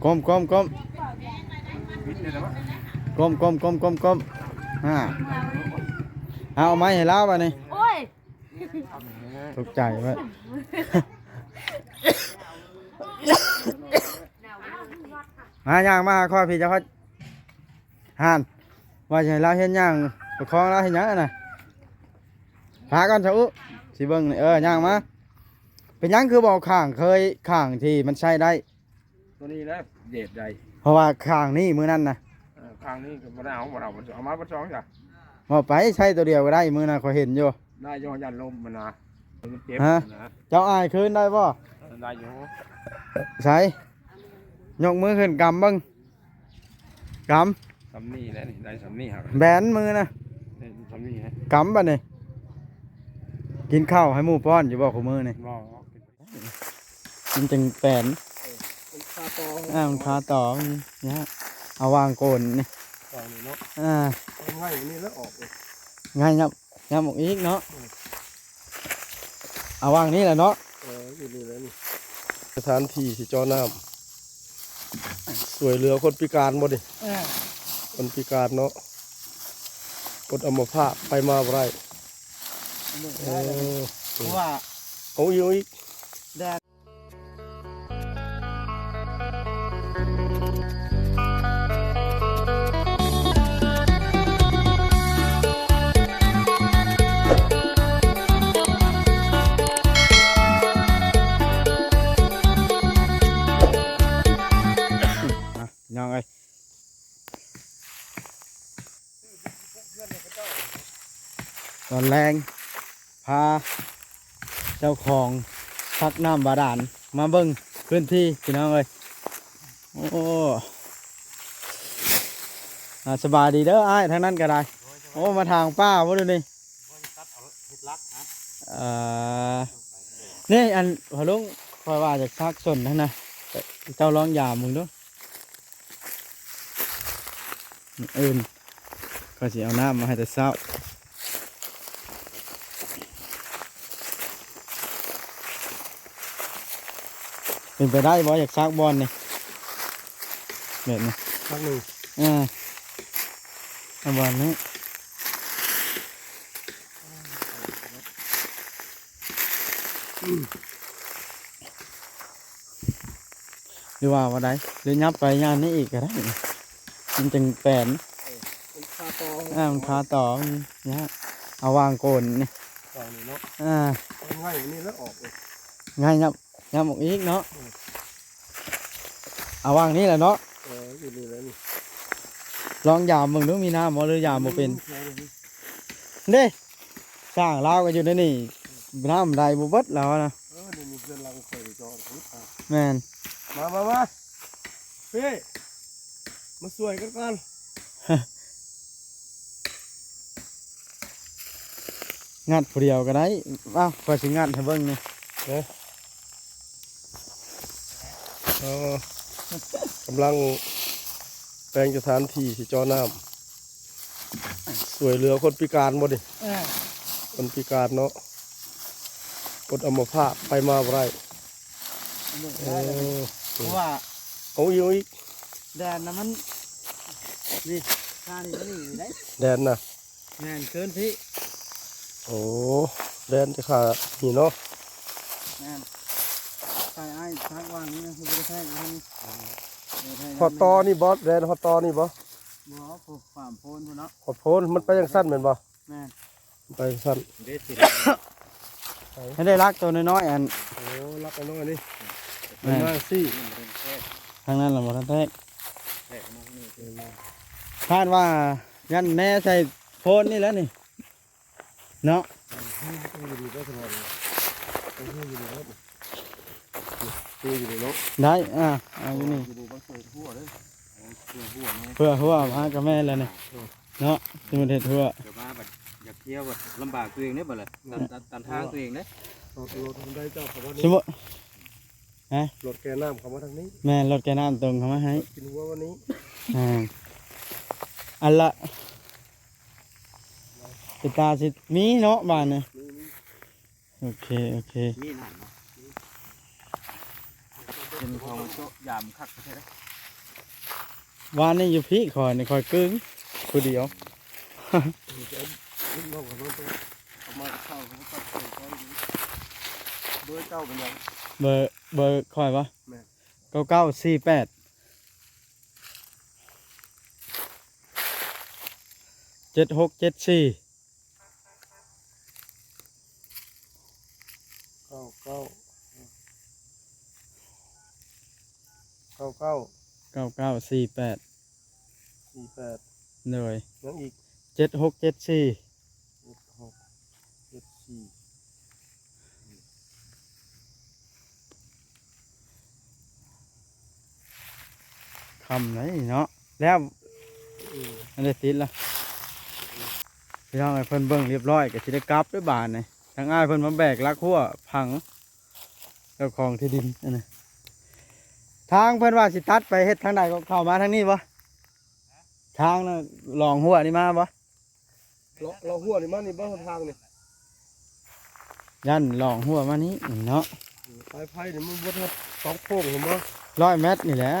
ก้มก้มก้มก้มก้มก้มก้มก้มเอาไม้ให้เล่าป่ะนี่โอ้ยตกใจไหมมาย่างมาข้อพี่จะเขาห่านว่าจะให้เราเห็นย่างประคองเราเห็นยังน่ะพากันเถอะสิเบิ้งย่างมาเป็นยังคือบอกข้างเคยข้างที่มันใช้ได้ตัวนี้นะเด็ดใดเพราะว่าข้างนี่มือนั่นนะข้างนี้ก็ไม่ได้เอามาประจองจ้ะมาไปใช้ตัวเดียวก็ได้มือน่ะเขาเห็นอยู่ได้ยอยันลมมันนะมันเจ็บนะเจ้าอายคืนได้ป่ะได้อยู่ใช่ยกมือขึ้นกำบ้างกสำนีแล้วนี่ได้สำนีครับแบนมือนะสำนีฮะกำป่ะนี่กินข้าวให้หมูป้อนอยู่บ่ของมือนี่มันจึงแปนมันคาต่อเนี่ยเอาวางโกนนี่ง่ายนี่แล้วออกง่ายยับออกอีกเนาะเอาวางนี่แหละเนาะอยู่นี่แล้วนี่สถานที่ที่จอน้ำสวยเรือคนพิการบ่ดิคนพิการเนาะกดอัมพาตไปมาไรเพราะว่าเอาอยู่อีกแดดยังไงตอนแรงพาเจ้าของพักน้ำบาดาลมาเบิ้งพื้นที่พี่น้องเลยโอ้สบายดีเด้อไอ้ทางนั้นก็ได้โอ้มาทางป้าวะดูนี่นี่อันพอลุงคอยว่าจะซักส่วนนั่นนะเจ้าลองยามึงด้วยอื่นก็จะเอาน้ำมาให้แต่เช้าเป็นไปได้บ่อยากซักบอลนี่แบบนี้ซักหนึ่งบอลนี้หรือว่าได้หรือยับไปงานนี้อีกก็ได้มันจึงแปลนมันคาต่อเนี่ยเอาวางโกนนี่ง่ายนี่แล้วออกง่ายยับออกอีกเนาะเอาวางนี่แหละเนาะอยู่นี่แล้วนี่ลองยามมึงดูมีน้ำบ่หรือยามบ่เป็นเด้สร้างลาวกันอยู่ในนี่น้ำได้บ่เบิดแล้วนะแม่นมาพี่มาสวยกันก่อนงัดเดียวก็ได้อ้าวพอสิงัดให้เบิ่งนี่กำลังแปลงสถานที่ที่จอน้ำสวยเรือคนพิการบ่ดิคนพิการเนาะกดอัมพาตไปมาไรเพราะว่าเอาอยู่อีกแดนนะมันนี่ข้านี่มันนี่ได้แดนนะแม่นเกินพี่โอ้แดนจะขาดนี่เนาะแม่นใส่ไอ้ทักวางนี่นะคือไม่ใช่ฮอตตอนี่บอสแดนฮอตตอนี่บอสผูกฝ่ามโพนพูเนาะฮอตโพนมันไปยังสั้นเหมือนบอแม่ไปสั้นให้ได้รักตัวน้อยๆอันโอ้รักตัวน้อยนี่มันมากสิทางนั้นเราหมดทั้งแท้คาดว่ายันแน่ใส่โพนนี่แล้วนี่เนาะได้อยู่นี่เพื่อหัวมากับแม่แล้วนี่เนาะที่มันเห็ดหัวเดี๋ยวมาแบบอยากเที่ยวแบบลำบากตัวเองเนี่ยบ่เลยตันทางตัวเองเนี่ยรถได้เจ้าเขาว่าสมมติรถแกน้ำเขามาทางนี้แม่รถแกน้ำตรงเขามาให้กินวัววันนี้อันละติตาสิมีเนาะบ้านเนี่ยโอเคมีหนังเป็นของโต๊ะยามคักใช่ไหม วานนี่อยู่พี่คอยนี่คอยกึ้งผู้เดียว ลูกน้องของเราต้องเอามาเข้าเขาก็ตัดเขาอยู่เบอร์เจ้าเป็นยัง เบอร์คอยปะ แม่ 9948 7674 เก้าเก้าเก้าเก้า 9948 สี่แปด เลย ยังอีก 7674 เจ็ดหกเจ็ดสี่ คำไหนเนาะแล้วอันนี้ติดละพี่น้องไอ้เพิ่นเบิ่งเรียบร้อยก็สิได้กลับด้วยบานนี่ทางอ้ายเพิ่นมาแบกลักหัวพังเจ้าของที่ดินนั่นน่ะทางเพิ่นว่าสิตัดไปเฮ็ดทางใดก็เข้ามาทางนี้บ่ทางน่ะลองหัวนี่มาบ่ เราหัวนี่มันนี่บ้านทางนี่ ยันลองหัวมานี้เนาะ สายไฟนี่มันบดสองโค้งเห็นบ่ 100 เมตรนี่แหละ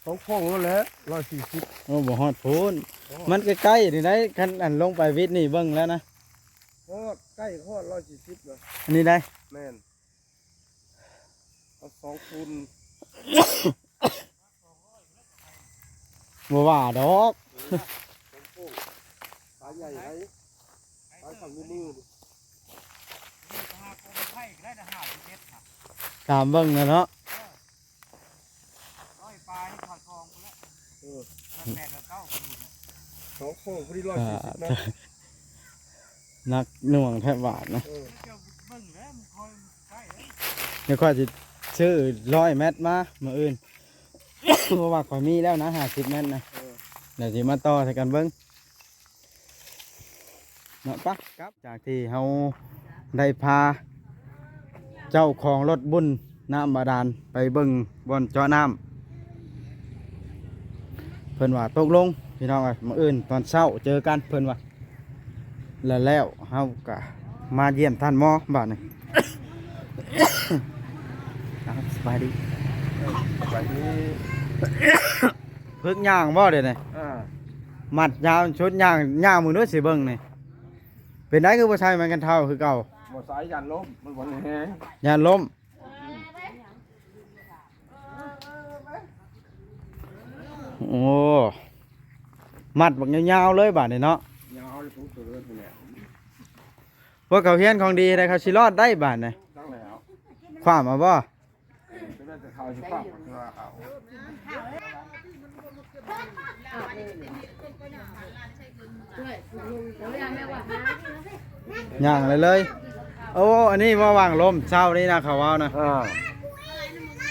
สองโค้งนั่นแหละ140 โอ้บ่ฮอดพูนมันใกล้ๆนี่ได้คันอันลงไปวิทย์นี่เบิ่งแล้วนะ ฮอดใกล้ฮอด140นะ อันนี้ได้ แม่นเอาสองคูณ บ่ว่าดอก สองโค้งสายใหญ่ไหนสายฝั่งมือดิ ตามเบิ่งนะเนาะ เออสองโค้งพอดี140นะ นักหน่วงแทบหวาดนะ เออ เดี๋ยวข้อยสิซื้อ100 เมตรมามื้ออื่น เพราะว่าข่อยมีแล้วนะ50 เมตรนะ เออ เดี๋ยวสิมาต่อใส่กันเบิ่งเนาะปะครับจากที่เฮาได้พาเจ้าของรถบุญน้ำบาดาลไปเบิ่งบ่อนเจาะน้ำเพิ่นว่าตกลงพี่น้องเอ้ยมื้ออื่นตอนเช้าเจอกันเพิ่นว่าแล้วเฮาก็มาเยี่ยมท่านหมอบัดนี้ ครับสบายดี ไปนี้ พึกย่างบ่เด้นี่ มัดยาวชุดย่างมือด้วยสิเบิ่งนี่เป็นได้คือบ่ใช่มันกันเท่าคือเก่า บ่สายยันล้มมันบ่แห้ง ย่านล้มโอ้มัดบักยาวๆเลยบาดนี่เนาะ ยาวเลยผมตัวเลือดไปแล้ว พวกเขาเฮียนของดีได้เขาสิรอดได้บาดนี่ ตั้งแล้ว ความมาบ่ จะได้จะเข้าสิฟังว่าเอา ย่างเลยโอ้อันนี้ว่าวางล้มเช้านี้นะเขาว่านะ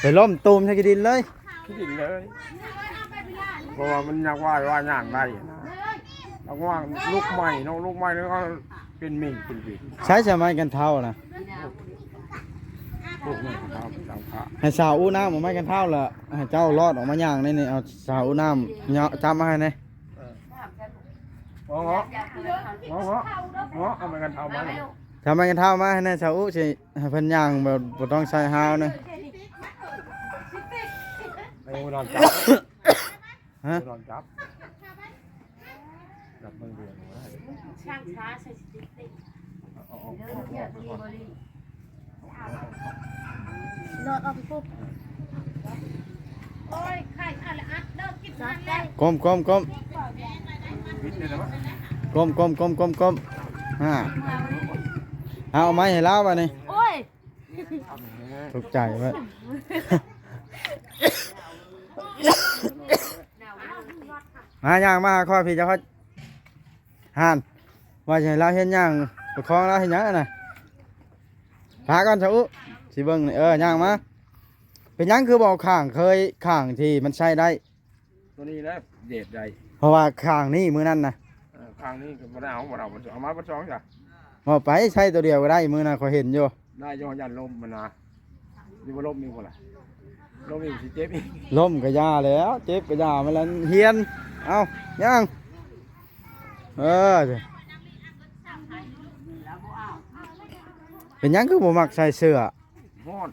ไปล้มตูมใส่กระดินเลย ที่ดินเลยเพราะว่ามันอยากว่าย่างได้นะแล้วว่าลูกใหม่น้องลูกใหม่แล้วก็เป็นหมิ่งเป็นปี ใช้สมัยกันเท่านะ ลูกใหม่ของเราเป็นสาวขา ให้สาวอู้น้ำมาไม่กันเท่าละให้เจ้ารอดออกมาย่างนี่เอาสาวอู้น้ำเหาะจับมาให้นี่ เงาะเงาะเงาะเงาะเอาไปกันเท่ามาเลย ทำไมกันเท่ามาให้ในชาวอุสิให้เพิ่นย่างแบบบ่ต้องใช้ฮาวนะ ไอ้นอนจับ ฮะ นอนจับจับมือเดียวนะ ช่างช้าใส่สติ๊กติ๊กโดดออกปุ๊บโอ้ยไข่อะไรอัดเลิกกินทันแล้ว ก้มก้มก้ม วิทย์เลยนะวะ ก้มก้มก้มก้มก้มฮ่าเอาไม้ให้เล่าป่ะนี่ โอ้ย ตกใจไว้ มาย่างมาข้อพี่เจะเขาห่านว่าจะให้เราเห็นย่างประคองเราเห็นหยังอะน่ะพาก่อนชาวอุสิเบิ่งนี่ย่างมาเป็นหยังคือบอกข้างเคยข้างที่มันใช้ได้ ตัวนี้นะเด็ดใหญ่ เพราะว่าข้างนี้มือนั่นนะ ข้างนี้ก็ไม่ได้เอาเอามาประจองจ้ะ ว่าไปใช้ตัวเดียวก็ได้มือน่ะเขาเห็นอยู่ ได้ย้อนยันลมมันนะนี่ว่าลมมีบ่ล่ะลมมีสิเจ็บอีก ล้มก็ยาแล้วเจ็บก็ยามาแล้วเฮียนเอาย่างเป็นหยังคือบ่มักใส่เสื้อ ฮ้อน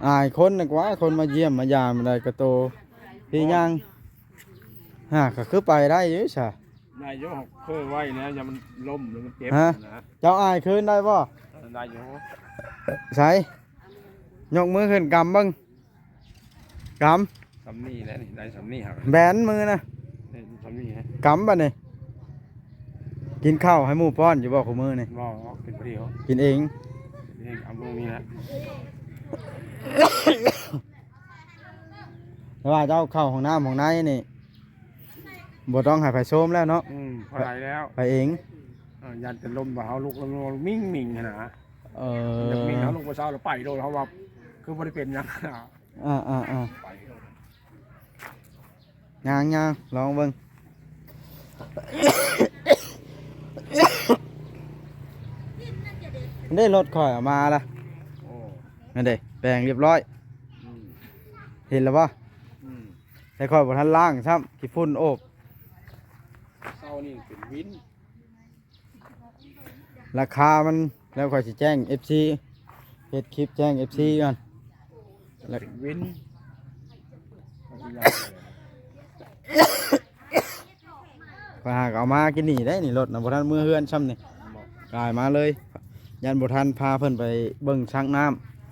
อายคนนึกว่าคนมาเยี่ยมมายามอะไรก็โตพี่ย่าง ก็คือไปได้อยู่ซะ นายกเคยไว้นะอย่ามันล้มหรือมันเจ็บ ฮะ นะ เจ้าอายคืนได้บ่ นายก ใส่ยกมือขึ้นกำเบิ่งก สำนีแหละนี่ได้สำนีครับ ำแบนมือนะ นี่สำนีฮะ กำบัดนี่กินข้าวให้หมู่ป้อนอยู่บ่ของมือนี่ บ่เป็นพอดีเขา กินเอง เองเอาเบิ่งนี่นะ แต่ว่าเจ้าเข้าห้องน้ำของนายนี่บ่ต้องให้ไผโซมแล้วเนาะ พอไหนแล้ว ไปเอง ยันจะล้มบ่เขาลุกแล้วมิ่งมิ่งขนาด เอ จะมิ่ง อ เขาลงไปเช้าแล้วไปโดนเขาว่าคือบ่ได้เป็นหยังขนาด อ่า ไปโดน ย่างลองเบิ่งได้รถข่อยออกมาละ โอ้ นั่นเด้แปลงเรียบร้อย อืม เห็นแล้วบ่ อืม แต่ข่อยบ่ทันล้างซ้ำขี้ฝุ่นโอบ เช้านี่เป็นวิน ราคามันแล้วข่อยสิแจ้ง FC เฮ็ดคลิปแจ้ง FC ก่อน เป็นวิน ข่อยหากเอามากินนี่ได้นี่รถน่ะบ่ทันมือเฮือนซ้ำนี่กลายมาเลยยันบ่ทันพาเพิ่นไปเบิ่งชักน้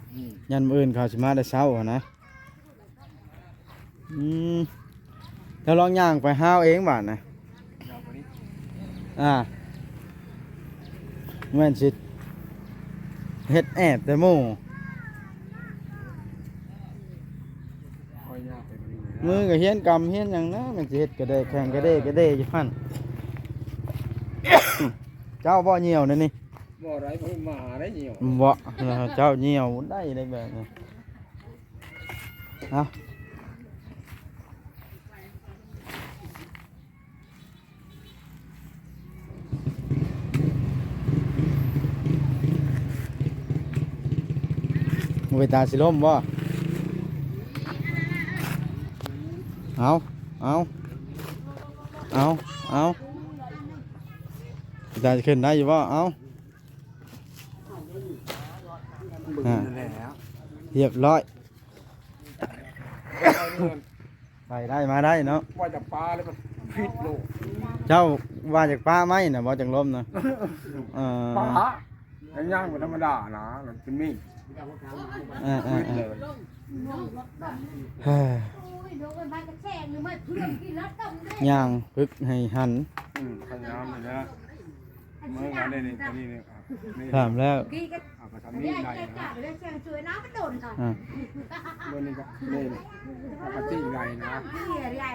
ำยันมื้ออื่นเขาสิมาได้เช้าอะนะแล้วลองย่างไปห้าวเองบาดนะแม่นสิเฮ็ดแอบแต่หมู่มือก็เฮียนกำเฮียนหยังนะมันสิเฮ็ดก็ได้แข่งก็ได้อยู่หั่น เจ้าบ่เหี่ยวนั่นนี่ บ่ไรเพิ่นมาได้เหี่ยว บ่เจ้าเหี่ยวได้แบบนี้เอาเวตาสิล่มบ่เอาเวตาจะขึ้นได้อยู่บ่เอาเรียบร้อยไปได้มาได้เนาะ ว่าจะปลาแล้วก็พิษโลก เจ้าว่าจากป้าไหมน่ะบ่จากลมนะปลาย่างเป็นธรรมดานะมันเป็นมีด พิษเลย เฮ้ย โอ้ยโดนมันกระแทกหรือไม่เพื่อนกินแล้วต้มได้ ย่างพึกให้หัน พยายามเลยนะเมื่อวันนี้นี่ตอนนี้เนี่ยนี่ ถามแล้ว กี่ก็ ก็ทำนี่ เรียก ได้ แก นะ จับเรียกแกช่วยน้ำมันโดนค่ะ อ่า เมื่อนี้ก็นี่ปกติไงนะ นี่ใหญ่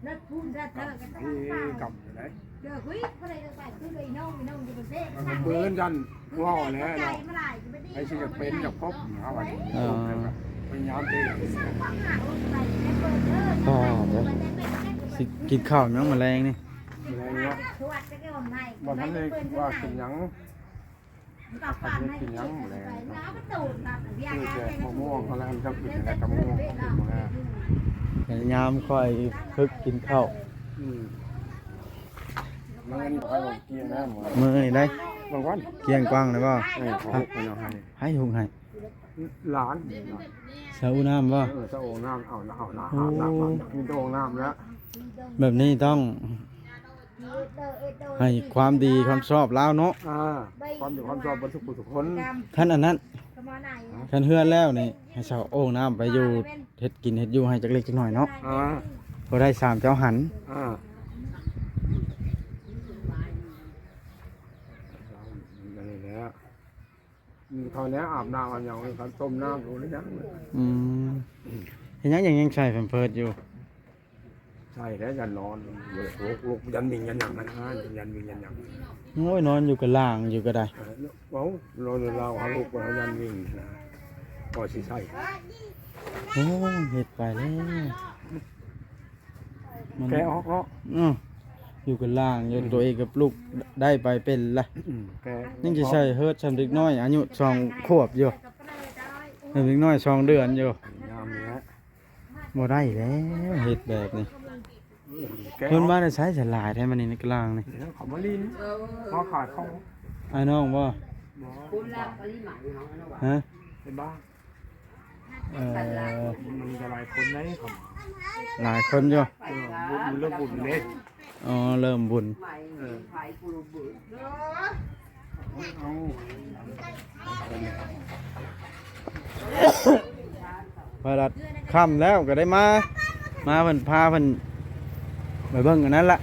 แล้วพุ่นแล้วเธอกันต้อง ที่ ฟัง กำอยู่ไหน เดี๋ยวคุยก็เลยไปคือเลยน้องจะเป็นเด็ก มันเบิ้นกันว่าแล้ว ใจ เนาะ เมื่อไหร่จะไม่ได้ ไอ้ที่จะเป็นจะพบเอาไว้พยายามที่ ฟังหาอะไรไม่เปิดเด้อ สิกินข้าวยังแมลงนี่ อะไรเนาะ ชวดจะแก้วไหน บอกท่านเลยว่ากินยัง กับปานให้น้ำมันโดนนะเรียก คือ แก แกมะม่วงอะไรก็กินอะไรกับมะม่วงนะ พยายามค่อยพึกกินข้าว มันไปหมดเกียงนะหมด มื้อนี่ได้ บางวัน เกี่ยงกว้างได้บ่ เขาไม่เอาให้ ให้หุงให้ หลาน เสาน้ำบ่ เจ้าโอ่งน้ำเอาน้ำมีตัวโอ่งน้ำแล้ว แบบนี้ต้องให้ความดีความชอบแล้วเนาะ ความอยู่ความชอบบรรทุกทุกคน ท่านอันนั้น ก็มาไหน ท่านเฮือนแล้วนี่ให้เสาโอ่งน้ำไปอยู่เฮ็ดกินเฮ็ดอยู่ให้จักเล็กจักน้อยเนาะบ่ได้สามเจ้าหัน นี่แหละตอนนี้อาบน้ำอาบอย่างเขาต้มน้ำดูนี่ยัง เห็นยังใส่แพมเพิร์สอยู่ ใช่แล้วยันนอนลุกยันมิงยันหยังนะยันมิงยันหยัง โอ้ยนอนอยู่กับล่างอยู่ก็ได้ เราเราเอาลูกไปยันมิงนะพอสิใช่ โอ้ยเห็ดไปแล้วมัน แกออกเนาะ อยู่กับล่างอยู่ตัวเองกับลูกได้ไปเป็นละ แก ยังจะใช่เฮิร์ตชำเด็กน้อยอายุ2 ขวบอยู่เด็กน้อย2 เดือนอยู่ ยามนี้ บ่ได้แล้วเห็ดแบบนี้เพิ่นมาได้ใช้สลายแท้มันนี่ในกลางนี่ เขามาลินเขาขาดเขา ไอ้น้องบ่ฮะ เป็นบ้า เออ มันจะหลายคนไหมครับ หลายคนอยู่ บุญแล้วบุญเล็ก อ๋อเริ่มบุญ เอา พอรัดค่ำแล้วก็ได้มาเพิ่นพาเพิ่นไปเบิ่งอันนั้นละ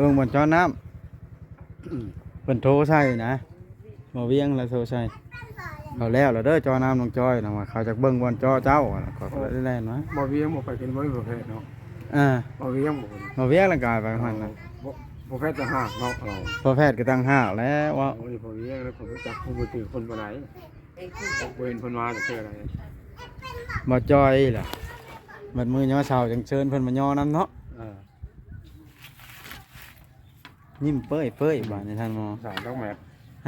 เบิ่งบนจอน้ำเพิ่นโทรใส่นะบ่เวียงแล้วโทรใส่เขาแล้วเด้อจอน้ำน้องจอยนะว่าเขาจะเบิ่งบนจอเจ้าก็ได้แล่นมา บ่เวียงบ่ไปเป็นบ่ประเภทเนาะ บ่เวียงบ่ บ่เวียงแล้วก็ไปมันนะ บ่แพทย์จะหากเนาะเอา พอแพทย์ก็ตั้งห้าวแล้วว่า โอ้ยบ่เวียงแล้วผมจักผู้บ่ถือคนบ่ไหนบ่เห็นเพิ่นมาจะคืออะไร บ่จอยล่ะบัดมือย่อเช้าจังเชิญเพิ่นมาย่อนํเนาะ ยิ้มเป้ยบาดนี้ท่านหมอ สามจักแมตร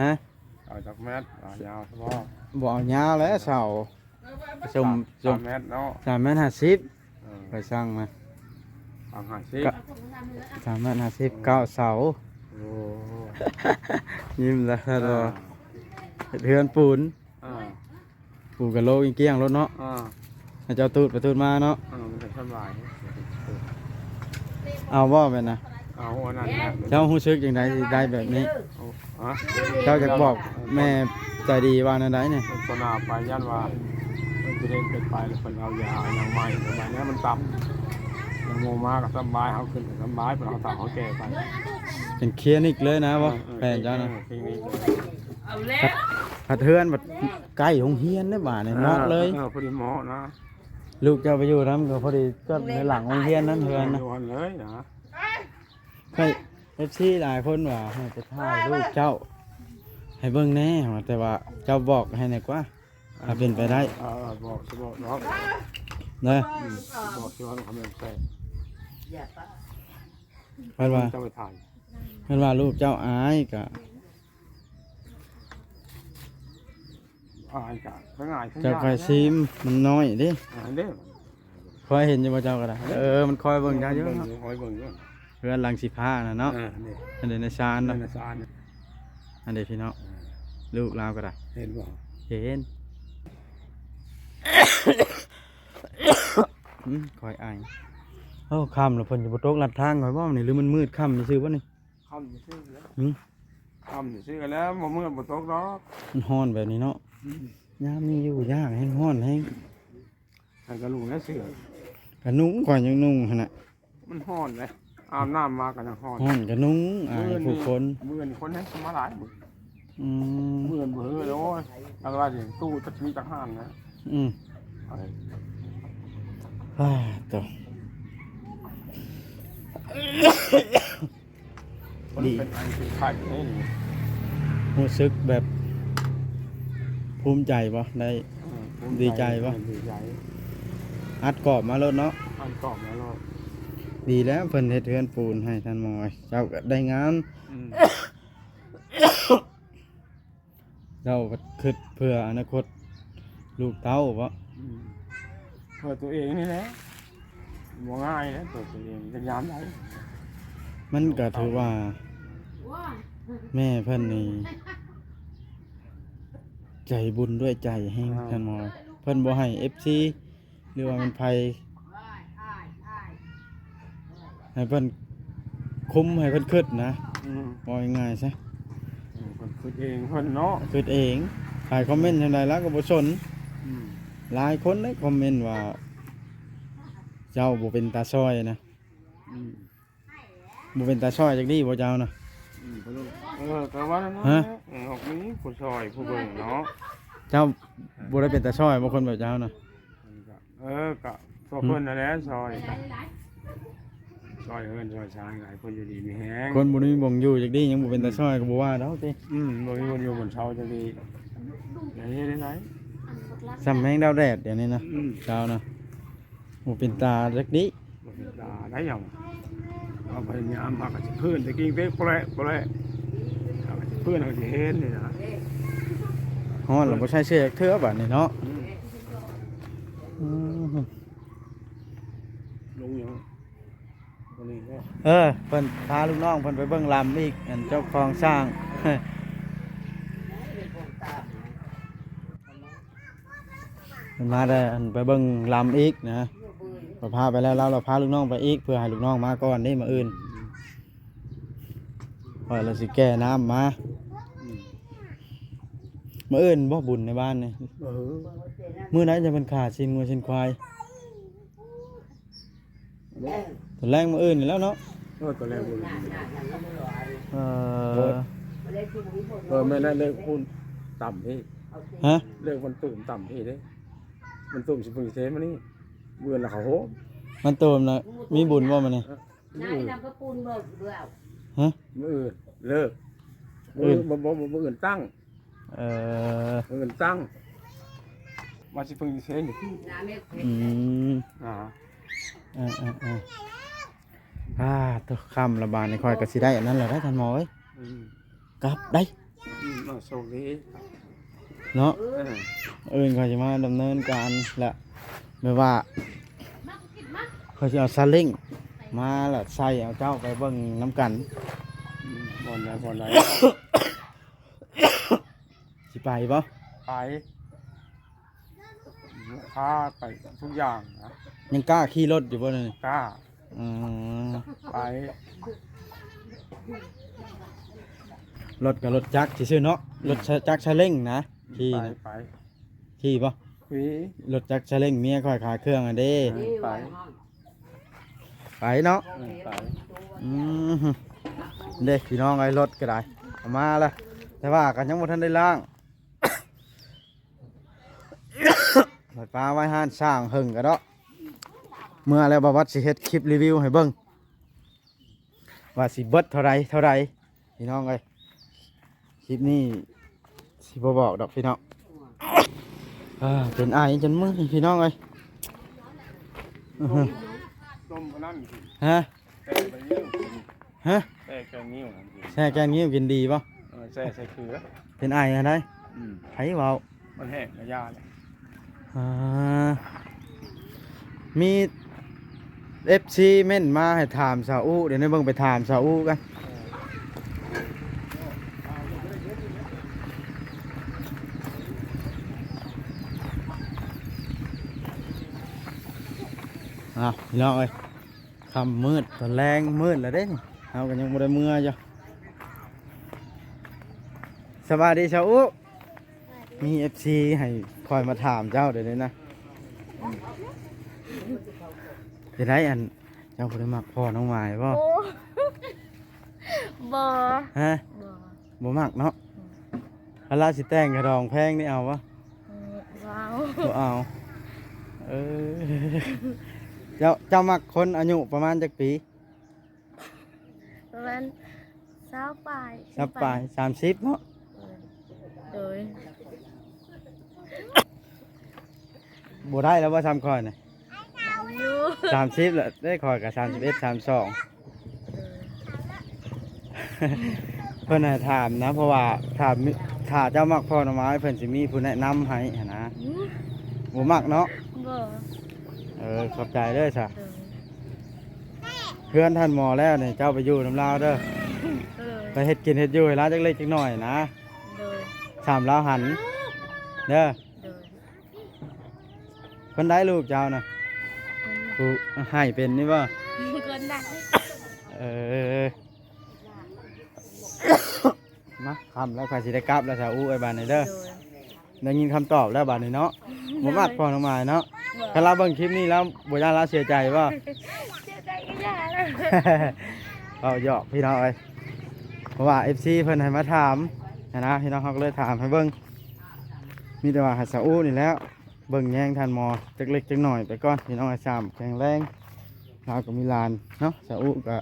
ฮะ เอาจักแมตรยาวบ่ บ่เอายาวแล้วเช้าชม 3 เมตรเนาะ 350ไปสร้างมา เอา50 350 9เสา โอ้ ยิ้มแล้วท่านหมอเฮือนปูนปูกะโลเกี้ยงรถเนาะให้เจ้าตูดไปตูดมาเนาะ มันจะสบาย เอาบ่แม่นนะ เอาอันนั้นนะ เจ้ารู้สึกจังไดสิได้แบบนี้ ฮะ เจ้าจะบอกแม่ใจดีว่าแนวใดนี่ ตนาไปย่านว่ามันจะได้เป็นไปแล้วเพิ่นเอายาอย่างใหม่ใหม่นี้มันต่ำยังโมมาก็สบายเฮาขึ้นก็สบายเพิ่นเอาสาวเขาแก่ไป เป็นเคลียร์นิกเลยนะบ่แฟนเจ้านะ คลินิก ผัดเฮือนบัดใกล้โรงเรียนเด้อบาดนี่เหมาะเลย พอดีเหมาะนะ ลูกเจ้าไปอยู่นำก็พอดีก็ในหลังโรงเรียนนั้นเฮือนนะ โดนเลยนะ เคย FC หลายคนว่าให้ไปถ่ายรูปเจ้า ให้เบิ่งแน่ว่าแต่ว่าเจ้าบอกให้หน่อยกว่าถ้าเป็นไปได้ บอกน้อง เด้อ บอกที่ว่าทำเป็นแฟน เพิ่นว่า จะไปถ่าย เพิ่นว่ารูปเจ้าอายก็ อายกะทั้งอายทั้ง เจ้าคอยซิมมันน้อยเด้ เด้อ คอยเห็นอยู่บ่เจ้าก็ได้มันคอยเบิ่งเจ้าอยู่เนาะ คอยเบิ่งอยู่ เพื่อนหลังสิผ้าน่ะเนาะ นี่ อันเดยวในชาน นั่ เนาะ นซาน อันเดยวพี่เนาะลูกลาวก็ได้ เห็นบ่ เห็นคอยอายเอ้าค่ำแล้วเพิ่นจะบ่ตกลัดทางข่อยบ่นี่หรือมันมืดค่ำนี่ซื่อบ่นี่ คำซื้อแล้ว หึ คำซื้อแล้วบ่เมื่อบ่ตกดอก มันร้อนแบบนี้เนาะยามนี้อยู่ยากแฮงร้อนแฮง ให้กระลุงแล้วเสือก ะนุ่งก่อนยังนุ่งหั่นน่ะ มันฮ้อนเลยอาบน้ำมากันยังฮ้อน ร้อนกะนุ่งอายผู้คน มื้อนี้คนให้มาหลายมื้อ อืม มื้อเบื่อเลยโอ้ยอะไรว่าสิตู้จะมีจักห้านนะ อืมอ่าต่อ มันเป็นอันเป็นไข่นี่ รู้สึกแบบภูมิใจบ่ได้ ดีใจปะ ดีใจ อัดกรอบมาแล้วเนาะ อันกรอบแล้วเรา ดีแล้วเพิ่นเฮ็ดเฮือนปูนให้ท่านหมอยเจ้าก็ได้งาน เจ้าก็คิดเพื่ออนาคตลูกเต้าบ่ เพื่อตัวเองนี่แหละบ่ง่ายนะตัวเองจะยามได้ มันก็ถือว่าแม่เพิ่นนี่ใจบุญด้วยใจแห่งท่านหมอยเพิ่นบ่ให้ FC หรือว่ามันภัยให้เพิ่นคุมให้เพิ่นคิดนะบ่ง่ายๆซะ คนคิดเองคนเนาะ คิดเองใครคอมเมนต์จังไดแล้วก็บ่สน หลายคนได้คอมเมนต์ว่า เจ้าบ่เป็นตาซอยนะบ่เป็นตาซอยจักดีบ่เจ้านะ แต่ว่านั้นออกนี้ผู้ซอยผู้เบิ่งเนาะ เจ้าบ่ได้เป็นตาซอยบ่คนแบบเจ้านะ กะตัวเพิ่นนั่นแหละซอยซอยเอิ้นซอยช้างหลายคนอยู่ดีมีแฮง คนบ่มีบ่งอยู่จักดียังบ่เป็นตาซอยก็บ่ว่าดอกติ บ่มีคนอยู่บนเสาจะดีได้ไหน สำแมงดาวแดดเดี๋ยวนี้นะเจ้านะบ่เป็นตาจักดี บ่เป็นตาได้หยังเอาพยายามพากันเพิ่นตะกี้เป๊ะบ่ได้เพิ่นเขาสิเห็นนี่นะ ฮ้อนแล้วบ่ใช่เสื้อเทื่อบัดนี้เนาะ ลงยังคนนี้ก็ เพิ่นพาลูกน้องเพิ่นไปเบิ่งลำอีกอันเจ้าของสร้าง เพิ่นมาได้อันไปเบิ่งลำอีกนะ เราพาไปแล้วเราพาลูกน้องไปอีกเพื่อให้ลูกน้องมาก่อนได้มาอื่นพอเราสิแก้น้ำมาอื่นบ่บุญในบ้านนี่มื้อไหนจะเป็นขาชินงัวชินควายตอนแรกมาอื่นนี่แล้วเนาะ ก็แล้วบุญ เออ ไม่ได้เลขคุณต่ำพี่ ฮะ เลขมันตุ่มต่ำพี่เด้มันตุ่มสิบเซนมานี่เบื่อละเขาโห มันโตมนะมีบุญบ่มันนี่ นายนำกระปูนเบิกด้วย ฮะ มืออื่นเลิกมือมืออื่นตั้ง มืออื่นตั้งมาสิบเซนอยู่ อืม อ่า ตัวคำระบาดในคอยก็สิได้อันนั้นแหละได้ทันหมอเอ้ยกลับได้ มาส่งนี้ เนาะอื่นเขาจะมาดำเนินการแหละไม่ว่าเขาจะเอาซาเล้งมาแล้วใส่เอาเจ้าไปเบิ่งน้ำกัน บอลไหน สิไปบ่ ไปค่าไปทุกอย่างนะ ยังกล้าขี่รถอยู่บ่เนี่ย กล้า ไป รถกับรถจักรซื่อๆเนาะรถจักรซาเล้งนะขี่ ไป นะ ไป ขี่บ่ คุย รถจักรซาเล้งเมียคอยขายเครื่องอ่ะเด้ ไป ไปเนาะ ไป เด็กพี่น้องไอ้รถก็ได้เอามาละแต่ว่ากันยังบ่ทันได้ล้าง หลัดปลาไว้ห้านสร้างหึงกันเนาะเมื่อแล้วบวัดสิเฮ็ดคลิปรีวิวให้เบิ่งว่าสิเบิดเท่าไรพี่น้องเอ้ยคลิปนี้สิบ่บอกดอกพี่น้องเป็นอายจนมึนพี่น้องเอ้ย ต้มนั่น ฮะ แต่ไปยิ้ว ฮะ แต่แกนิ้ว แช่แกงนิ้วกินดีป่ะ ใส่เกลือ เป็นอายอะไรไผเว้า มันแห้งกระยาเลย มี FC เม่นมาให้ถามซาอุเดี๋ยวนี้เบิ่งไปถามซาอุกันพี่น้องเอ้ยค่ำมืดตอนแรงมืดแล้วเด้นี่เอากันยังบ่ได้เมื่อจ้ะสวัสดีซาอุมี FC ให้คอยมาถามเจ้าเดี๋ยวนี้นะจะได้อันเจ้าบ่ได้มักพ่อน้องหมายบ่ บ่ ฮะบ่มักเนาะเวลาสิแต่งกระดองแพงนี่เอาวะ ว้าว บ่เอาเจ้ามักคนอายุประมาณจักปี ประมาณ20ปลาย สับปลาย30เนาะ โดย บ่ได้แล้วว่า3ข้อยน่ะ อยู่ 30แล้วได้ข้อยก็31 32เพิ่นให้ถามนะเพราะว่าถ้าเจ้ามักพ่อหน่อไม้เพิ่นสิมีผู้แนะนำให้หั้นนะบ่มักเนาะ บ่ ขอบใจเด้อจ้ะ โดย เพื่อนท่านหมอแล้วนี่เจ้าไปอยู่น้ำลาวเด้อ โดย ไปเฮ็ดกินเฮ็ดอยู่ให้ร้านจักเล็กจักน้อยนะ โดย 3ลาวหันเด้อ โดย เพิ่นได้ลูกเจ้านะผู้ให้เป็นนี่บ่ คนได้ เออนะคำแล้วใครสิได้กลับแล้วสาวอู้ไอ้บ้านนี่เด้อ โดย ได้ยินคำตอบแล้วบ้านนี้เนาะบ่มักพ่อน้องหมายเนาะถ้าเราเบิ่งคลิปนี้แล้วบ่ย่านเราเสียใจบ่ เสียใจอีหยังแล้ว เอาหยอกพี่น้องเอ้ยเพราะว่า FC เพิ่นให้มาถามนะพี่น้องเขาก็เลยถามให้เบิ่งมีแต่ว่าให้สาวอู้นี่แหล้วเบิ่งแย่งทันหมอจักเล็กจักหน่อยไปก่อนพี่น้องไอ้ซ้ำแข็งแรงเราก็มีลานเนาะสาวอู้ก็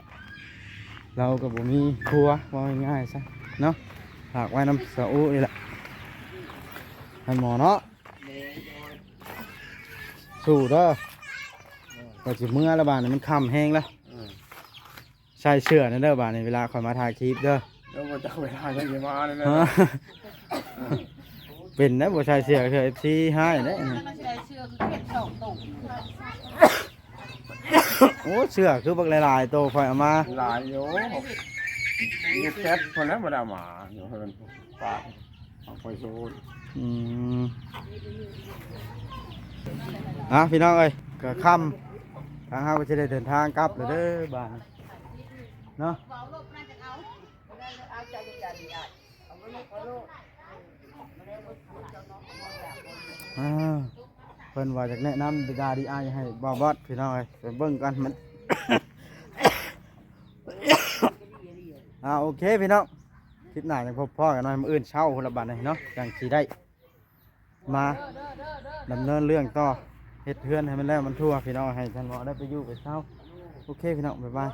เราก็บ่มีครัวว่าง่ายๆซะเนาะฝากไว้น้ำสาวอู้นี่แหละทันหมอเนาะสู้เด้อก็สิเมื่อละบาดนี่มันค่ำแห้งแล้วใส่เสื้อนั่นเด้อบาดนี่เวลาคอยมาถ่ายคลิปเด้อ แล้วมันจะเวลาจะกี่มาเลยนะ เป็นนะบ่ใส่เสื้อเสื้อ FC ให้เด้โอ้เสื้อคือบักหลายๆโตคอยเอามา หลายโยมีแคทคนนั้นมาด่าหมาอยู่เพิ่นปากไปโซน พี่น้องเอ้ยก็ค่ ทางเฮาก็จะได้เดินทางกลับเลยเด้อบ้านเนาะเพิ่นว่าจากแนะนำดาดีอายให้บ่บอสพี่น้องเอ้ยไปเบิ่งกันมัน โอเคพี่น้องคลิปหน้ายังพบพ่อกันหน่อยมื้ออื่นเช้าคนละบัดเลยเนาะจังสิได้มาดำเนินเรื่องต่อเฮ็ดเฮือนให้มันแล้วมันทั่วพี่น้องให้ท่านหมอได้ไปอยู่ไปเช้าโอเคพี่น้องบ๊ายบาย